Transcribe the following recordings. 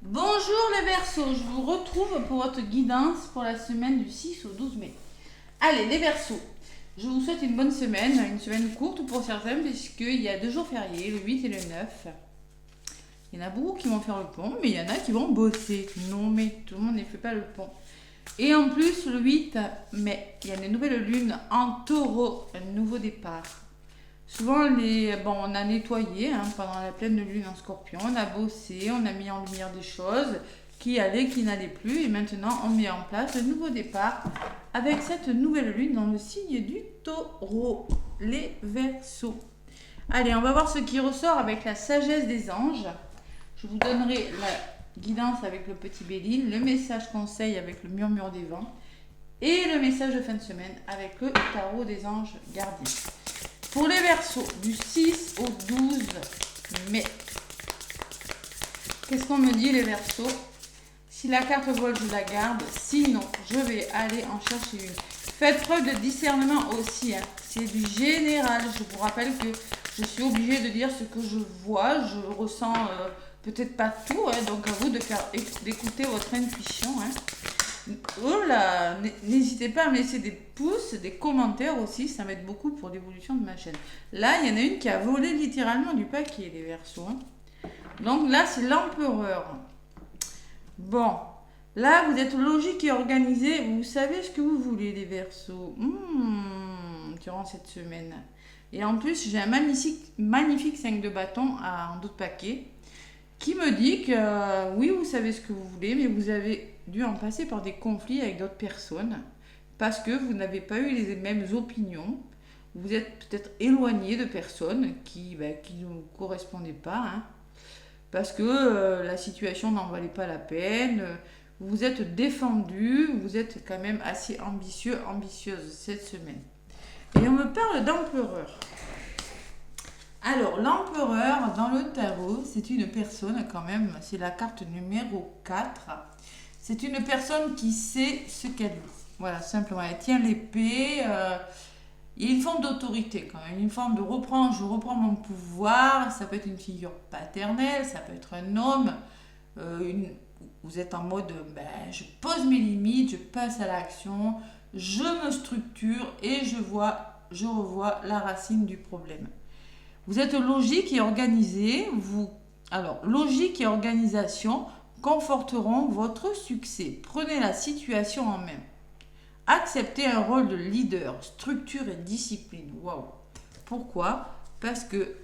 Bonjour les Verseaux, je vous retrouve pour votre guidance pour la semaine du 6 au 12 mai. Allez les Verseaux, je vous souhaite une semaine courte pour certains puisqu'il y a 2 jours fériés, le 8 et le 9. Il y en a beaucoup qui vont faire le pont, mais il y en a qui vont bosser. Non mais tout le monde ne fait pas le pont. Et en plus, le 8 mai, il y a une nouvelle lune en taureau, un nouveau départ. Souvent, on a nettoyé pendant la pleine lune en scorpion, on a bossé, on a mis en lumière des choses qui allaient, qui n'allaient plus. Et maintenant, on met en place le nouveau départ avec cette nouvelle lune dans le signe du taureau, les Verseaux. Allez, on va voir ce qui ressort avec la sagesse des anges. Je vous donnerai la guidance avec le petit Béline, le message conseil avec le murmure des vents et le message de fin de semaine avec le tarot des anges gardiens. Pour les Verseaux, du 6 au 12 mai. Qu'est-ce qu'on me dit les Verseaux? Si la carte vole, je la garde. Sinon, je vais aller en chercher une. Faites preuve de discernement aussi. C'est du général. Je vous rappelle que je suis obligée de dire ce que je vois. Je ressens peut-être pas tout. Donc à vous d'écouter votre intuition. Oh là, n'hésitez pas à me laisser des pouces, des commentaires aussi, ça m'aide beaucoup pour l'évolution de ma chaîne. Là, il y en a une qui a volé littéralement du paquet, les Verseaux. Donc là, c'est l'empereur. Bon, là, vous êtes logique et organisé, vous savez ce que vous voulez, les Verseaux. Durant cette semaine. Et en plus, j'ai un magnifique 5 de bâton en d'autres paquets qui me dit que oui, vous savez ce que vous voulez, mais vous avez dû en passer par des conflits avec d'autres personnes parce que vous n'avez pas eu les mêmes opinions. Vous êtes peut-être éloigné de personnes qui ne vous correspondaient pas, parce que la situation n'en valait pas la peine. Vous vous êtes défendu, vous êtes quand même assez ambitieuse cette semaine. Et on me parle d'empereur. Alors, l'empereur dans le tarot, c'est une personne quand même, c'est la carte numéro 4. C'est une personne qui sait ce qu'elle veut. Voilà, simplement, elle tient l'épée. Il y a une forme d'autorité quand même, une forme de je reprends mon pouvoir. Ça peut être une figure paternelle, ça peut être un homme. Vous êtes en mode, je pose mes limites, je passe à l'action, je me structure et je revois la racine du problème. Vous êtes logique et organisé. Alors, logique et organisation conforteront votre succès. Prenez la situation en main. Acceptez un rôle de leader, structure et discipline. Waouh. Pourquoi? Parce que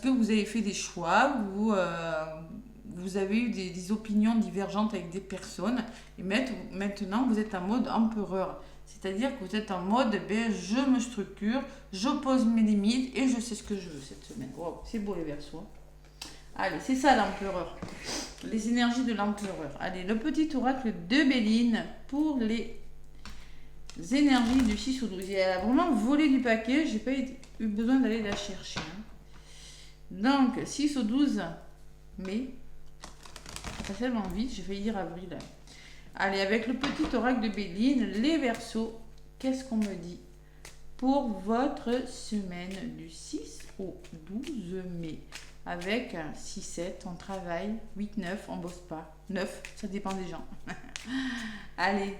vous avez fait des choix, vous avez eu des opinions divergentes avec des personnes. Et maintenant, vous êtes en mode empereur. C'est-à-dire que vous êtes en mode, je me structure, je pose mes limites et je sais ce que je veux cette semaine. Wow, c'est beau les Verseaux. Allez, c'est ça l'empereur. Les énergies de l'empereur. Allez, le petit oracle de Béline pour les énergies du 6 au 12. Elle a vraiment volé du paquet, j'ai pas eu besoin d'aller la chercher. Donc, 6 au 12 mai. Ça passe tellement vite, j'ai failli dire avril. Allez, avec le petit oracle de Béline, les Verseaux, qu'est-ce qu'on me dit pour votre semaine du 6 au 12 mai? Avec 6-7, on travaille, 8-9, on bosse pas. 9, ça dépend des gens. Allez.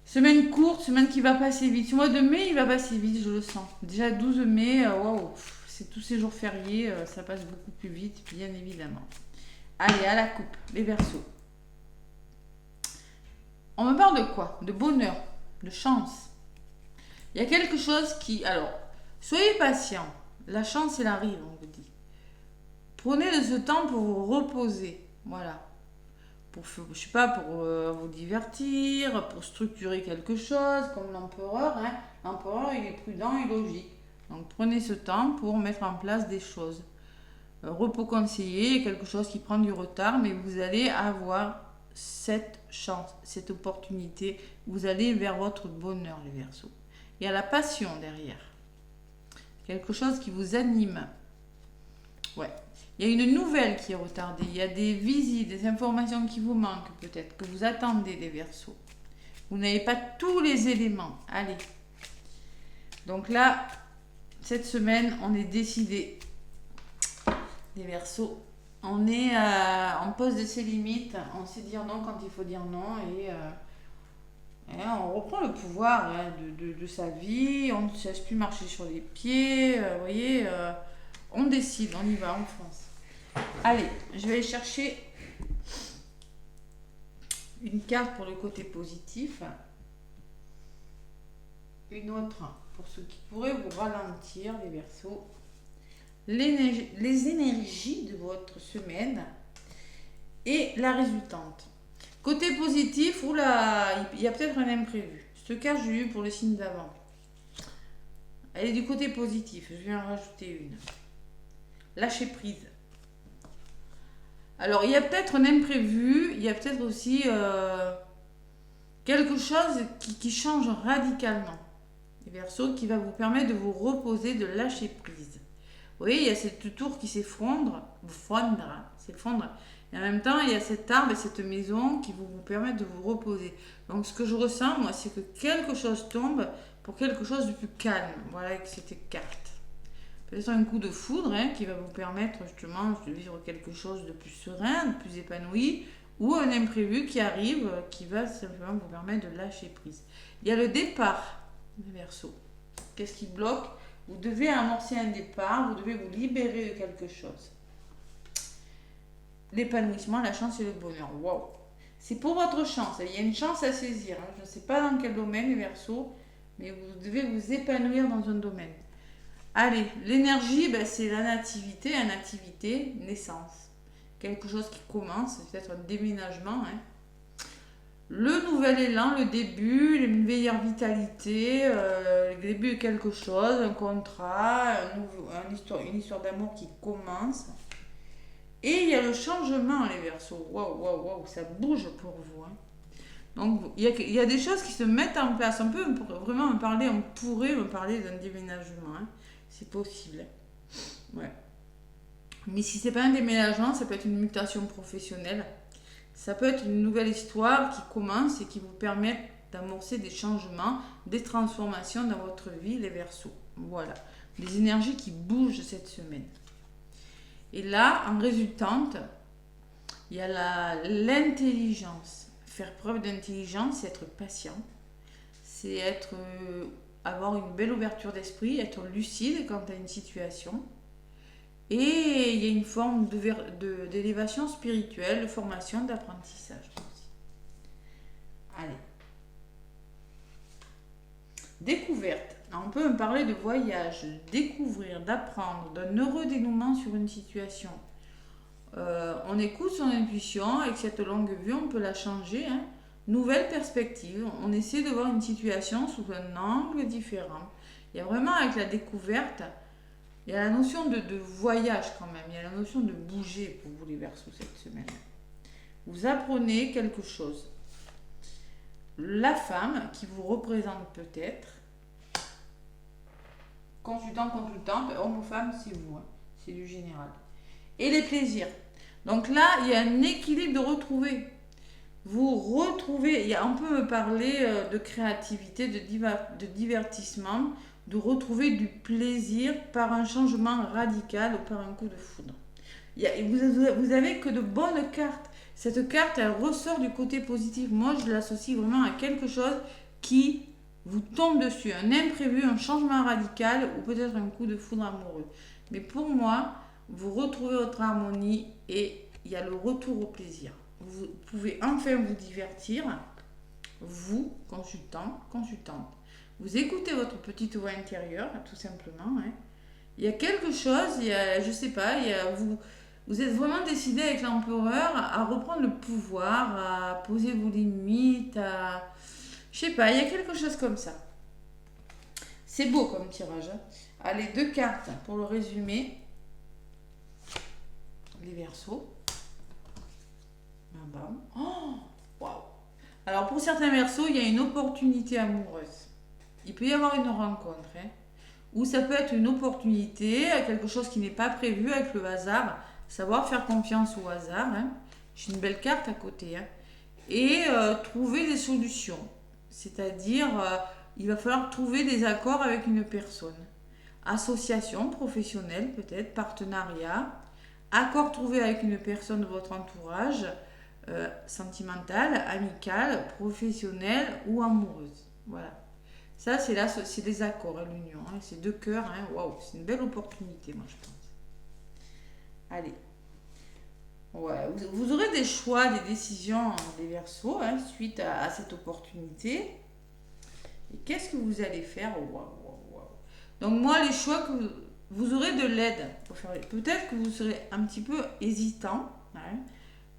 Semaine courte, semaine qui va passer vite. Ce mois de mai, il va passer vite, je le sens. Déjà 12 mai, waouh, c'est tous ces jours fériés, ça passe beaucoup plus vite, bien évidemment. Allez, à la coupe, les Verseaux. On me parle de quoi? De bonheur, de chance. Il y a quelque chose qui... Alors, soyez patient. La chance, elle arrive, on vous dit. Prenez de ce temps pour vous reposer. Voilà. Pour vous divertir, pour structurer quelque chose, comme l'empereur. L'empereur, il est prudent et logique. Donc, prenez ce temps pour mettre en place des choses. Repos conseillé, quelque chose qui prend du retard, mais vous allez avoir cette chance, cette opportunité. Vous allez vers votre bonheur, les Verseaux. Il y a la passion derrière. Quelque chose qui vous anime. Ouais. Il y a une nouvelle qui est retardée. Il y a des visites, des informations qui vous manquent peut-être, que vous attendez, les Verseaux. Vous n'avez pas tous les éléments. Allez. Donc là, cette semaine, on est décidé. Les Verseaux, on pose de ses limites, on sait dire non quand il faut dire non et on reprend le pouvoir de sa vie, on ne se laisse plus marcher sur les pieds, vous voyez, on décide, on y va, on fonce. Allez, je vais aller chercher une carte pour le côté positif, une autre pour ce qui pourrait vous ralentir, les Verseaux. Les énergies de votre semaine et la résultante. Côté positif, oula, il y a peut-être un imprévu. Cette carte, j'ai eu pour le signe d'avant. Elle est du côté positif, je vais en rajouter une. Lâcher prise. Alors, il y a peut-être un imprévu, il y a peut-être aussi quelque chose qui change radicalement. Les Verseaux, qui va vous permettre de vous reposer, de lâcher prise. Vous voyez, il y a cette tour qui s'effondre, et en même temps, il y a cet arbre et cette maison qui vous permettent de vous reposer. Donc, ce que je ressens, moi, c'est que quelque chose tombe pour quelque chose de plus calme. Voilà, avec cette carte. Peut-être un coup de foudre qui va vous permettre justement de vivre quelque chose de plus serein, de plus épanoui, ou un imprévu qui arrive, qui va simplement vous permettre de lâcher prise. Il y a le départ, les Verseaux. Qu'est-ce qui bloque ? Vous devez amorcer un départ, vous devez vous libérer de quelque chose. L'épanouissement, la chance et le bonheur. Waouh! C'est pour votre chance. Il y a une chance à saisir. Je ne sais pas dans quel domaine, les Verseaux, mais vous devez vous épanouir dans un domaine. Allez, l'énergie, c'est la nativité, naissance. Quelque chose qui commence, peut-être un déménagement. Le nouvel élan, le début, une meilleure vitalité, le début de quelque chose, un contrat, une histoire d'amour qui commence. Et il y a le changement, les Verseaux. Waouh, ça bouge pour vous. Donc, il y a des choses qui se mettent en place. On peut vraiment on pourrait me parler d'un déménagement. C'est possible. Ouais. Mais si c'est pas un déménagement, ça peut être une mutation professionnelle. Ça peut être une nouvelle histoire qui commence et qui vous permet d'amorcer des changements, des transformations dans votre vie, les Verseaux. Voilà. Les énergies qui bougent cette semaine. Et là, en résultante, il y a l'intelligence. Faire preuve d'intelligence, c'est être patient. C'est avoir une belle ouverture d'esprit, être lucide quant à une situation. Et il y a une forme d'élévation spirituelle, de formation, d'apprentissage aussi. Allez. Découverte. On peut me parler de voyage, de découvrir, d'apprendre, d'un heureux dénouement sur une situation. On écoute son intuition, avec cette longue vue, on peut la changer. Nouvelle perspective, on essaie de voir une situation sous un angle différent. Il y a vraiment avec la découverte, il y a la notion de voyage quand même, il y a la notion de bouger pour vous les Verseaux cette semaine. Vous apprenez quelque chose. La femme qui vous représente peut-être, consultante, homme ou femme, c'est vous, c'est du général. Et les plaisirs. Donc là, il y a un équilibre de retrouver. Vous retrouvez, on peut me parler de créativité, de divertissement, de retrouver du plaisir par un changement radical ou par un coup de foudre. Vous avez que de bonnes cartes. Cette carte, elle ressort du côté positif. Moi, je l'associe vraiment à quelque chose qui vous tombe dessus. Un imprévu, un changement radical ou peut-être un coup de foudre amoureux. Mais pour moi, vous retrouvez votre harmonie et il y a le retour au plaisir. Vous pouvez enfin vous divertir, vous, consultante. Vous écoutez votre petite voix intérieure, tout simplement. Il y a quelque chose, je sais pas, vous êtes vraiment décidé avec l'empereur à reprendre le pouvoir, à poser vos limites, je sais pas, il y a quelque chose comme ça. C'est beau comme tirage. Allez, 2 cartes pour le résumé. Les Verseaux. Oh, waouh. Alors pour certains Verseaux, il y a une opportunité amoureuse. Il peut y avoir une rencontre, ou ça peut être une opportunité, quelque chose qui n'est pas prévu avec le hasard. Savoir faire confiance au hasard. J'ai une belle carte à côté. Et trouver des solutions. C'est-à-dire, il va falloir trouver des accords avec une personne. Association professionnelle peut-être, partenariat, accord trouvé avec une personne de votre entourage, sentimentale, amicale, professionnelle ou amoureuse. Voilà. Ça, c'est des accords, hein, l'union. Hein, c'est 2 cœurs. Hein, waouh, c'est une belle opportunité, moi, je pense. Allez. Ouais, vous aurez des choix, des décisions des Verseaux hein, suite à cette opportunité. Et qu'est-ce que vous allez faire? Waouh, waouh, waouh. Donc moi, les choix que vous aurez de l'aide pour faire. Peut-être que vous serez un petit peu hésitant. Hein.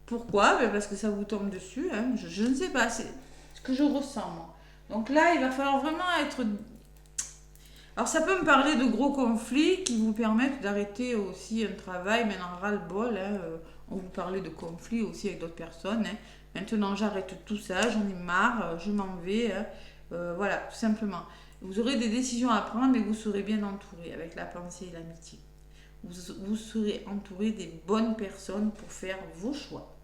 Pourquoi? Parce que ça vous tombe dessus. Hein. Je ne sais pas. C'est ce que je ressens moi. Donc là, il va falloir vraiment être. Alors ça peut me parler de gros conflits qui vous permettent d'arrêter aussi un travail, maintenant ras-le-bol. Hein. On vous parlait de conflits aussi avec d'autres personnes. Hein. Maintenant j'arrête tout ça, j'en ai marre, je m'en vais. Hein. Voilà, tout simplement. Vous aurez des décisions à prendre, mais vous serez bien entouré avec la pensée et l'amitié. Vous serez entouré des bonnes personnes pour faire vos choix.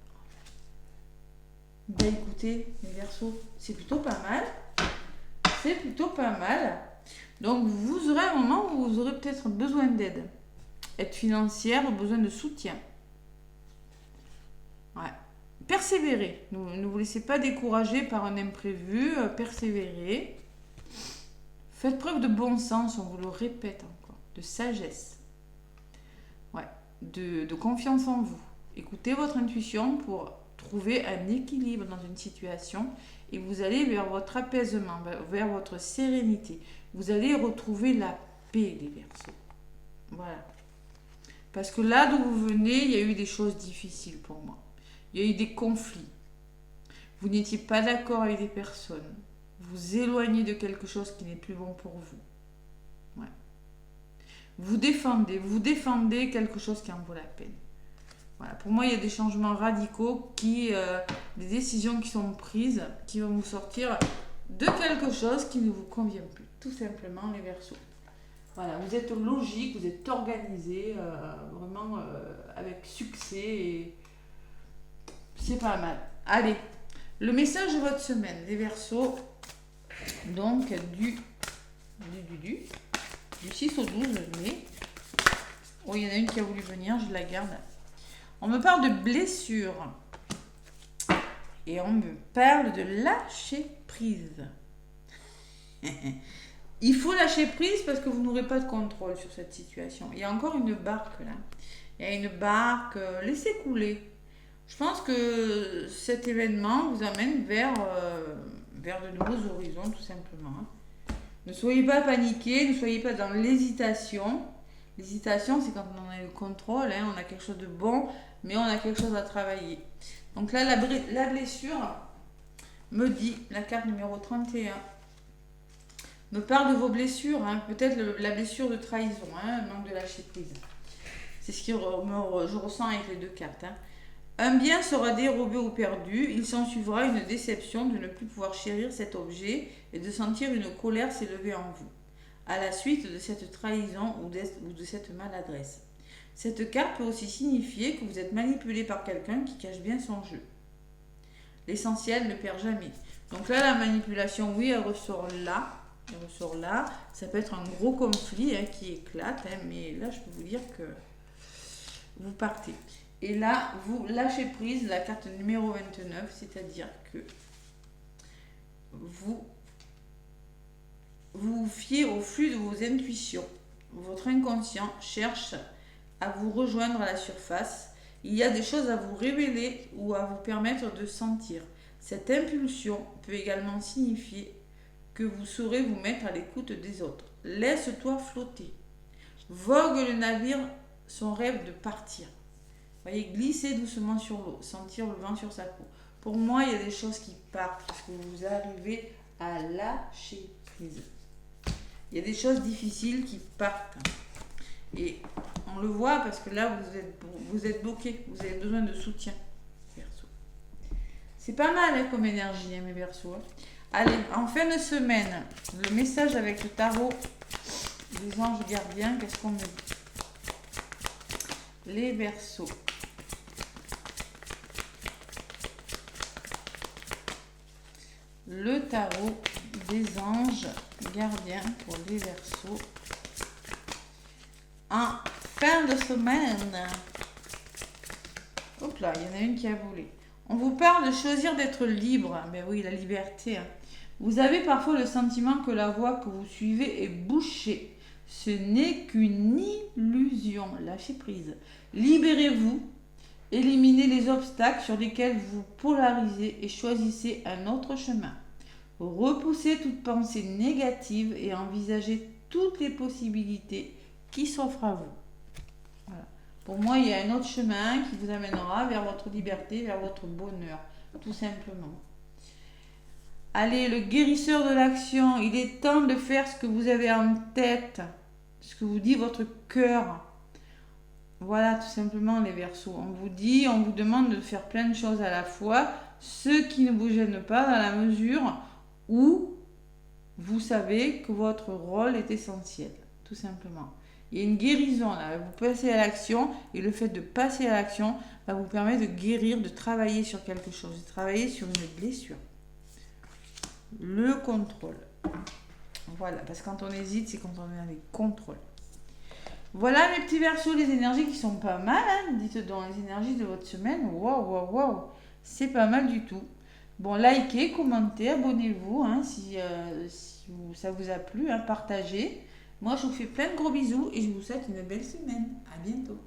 Ben écoutez, les Verseaux, c'est plutôt pas mal. C'est plutôt pas mal. Donc vous aurez un moment où vous aurez peut-être besoin d'aide. Aide financière, besoin de soutien. Ouais. Persévérez. Ne vous laissez pas décourager par un imprévu. Persévérez. Faites preuve de bon sens, on vous le répète encore. De sagesse. Ouais. De confiance en vous. Écoutez votre intuition pour trouver un équilibre dans une situation et vous allez vers votre apaisement, vers votre sérénité. Vous allez retrouver la paix, les Verseaux. Voilà. Parce que là d'où vous venez, il y a eu des choses difficiles pour moi. Il y a eu des conflits. Vous n'étiez pas d'accord avec des personnes. Vous éloignez de quelque chose qui n'est plus bon pour vous. Ouais. Vous défendez quelque chose qui en vaut la peine. Voilà. Pour moi, il y a des changements radicaux, des décisions qui sont prises, qui vont vous sortir de quelque chose qui ne vous convient plus. Tout simplement, les Verseaux. Voilà, vous êtes logique, vous êtes organisé, vraiment avec succès. Et c'est pas mal. Allez, le message de votre semaine, les Verseaux, donc du 6 au 12 mai. Oh, il y en a une qui a voulu venir, je la garde. On me parle de blessures. Et on me parle de lâcher prise. Il faut lâcher prise parce que vous n'aurez pas de contrôle sur cette situation. Il y a encore une barque là. Il y a une barque, laissez couler. Je pense que cet événement vous amène vers de nouveaux horizons tout simplement. Ne soyez pas paniqués, ne soyez pas dans l'hésitation. L'hésitation, c'est quand on a le contrôle, hein, on a quelque chose de bon, mais on a quelque chose à travailler. Donc là, la blessure me dit, la carte numéro 31, me parle de vos blessures, hein, peut-être la blessure de trahison, hein, manque de lâcher prise. C'est ce que je ressens avec les 2 cartes. Hein. Un bien sera dérobé ou perdu, il s'en suivra une déception de ne plus pouvoir chérir cet objet et de sentir une colère s'élever en vous, à la suite de cette trahison ou de cette maladresse. Cette carte peut aussi signifier que vous êtes manipulé par quelqu'un qui cache bien son jeu. L'essentiel ne perd jamais. Donc là, la manipulation, oui, elle ressort là. Ça peut être un gros conflit hein, qui éclate, hein, mais là, je peux vous dire que vous partez. Et là, vous lâchez prise, la carte numéro 29, c'est-à-dire que vous vous fiez au flux de vos intuitions. Votre inconscient cherche à vous rejoindre à la surface. Il y a des choses à vous révéler ou à vous permettre de sentir. Cette impulsion peut également signifier que vous saurez vous mettre à l'écoute des autres. Laisse-toi flotter. Vogue le navire, son rêve de partir. Voyez, glisser doucement sur l'eau, sentir le vent sur sa peau. Pour moi, il y a des choses qui partent parce que vous arrivez à lâcher prise. Il y a des choses difficiles qui partent. Et on le voit parce que là, vous êtes bloqué. Vous avez besoin de soutien. Verseau. C'est pas mal hein, comme énergie, hein, mes Verseaux. Allez, en fin de semaine, le message avec le tarot des anges gardiens, qu'est-ce qu'on me dit? Les Verseaux. Le tarot des anges gardiens pour les Verseaux. En fin de semaine, là, il y en a une qui a volé. On vous parle de choisir d'être libre. Ben oui, la liberté. Vous avez parfois le sentiment que la voie que vous suivez est bouchée. Ce n'est qu'une illusion. Lâchez prise. Libérez-vous. Éliminez les obstacles sur lesquels vous polarisez et choisissez un autre chemin. Repoussez toute pensée négative et envisagez toutes les possibilités qui s'offrent à vous. Voilà. Pour moi, il y a un autre chemin qui vous amènera vers votre liberté, vers votre bonheur, tout simplement. Allez, le guérisseur de l'action, il est temps de faire ce que vous avez en tête, ce que vous dit votre cœur. Voilà, tout simplement, les Verseaux. On vous demande de faire plein de choses à la fois, ce qui ne vous gêne pas dans la mesure où vous savez que votre rôle est essentiel, tout simplement. Il y a une guérison là, vous passez à l'action et le fait de passer à l'action va vous permettre de guérir, de travailler sur quelque chose, de travailler sur une blessure. Le contrôle. Voilà, parce que quand on hésite, c'est quand on est dans les contrôles. Voilà mes petits Verseaux, les énergies qui sont pas mal. Dites donc les énergies de votre semaine. Waouh. C'est pas mal du tout. Bon, likez, commentez, abonnez-vous si ça vous a plu. Partagez. Moi, je vous fais plein de gros bisous et je vous souhaite une belle semaine. À bientôt.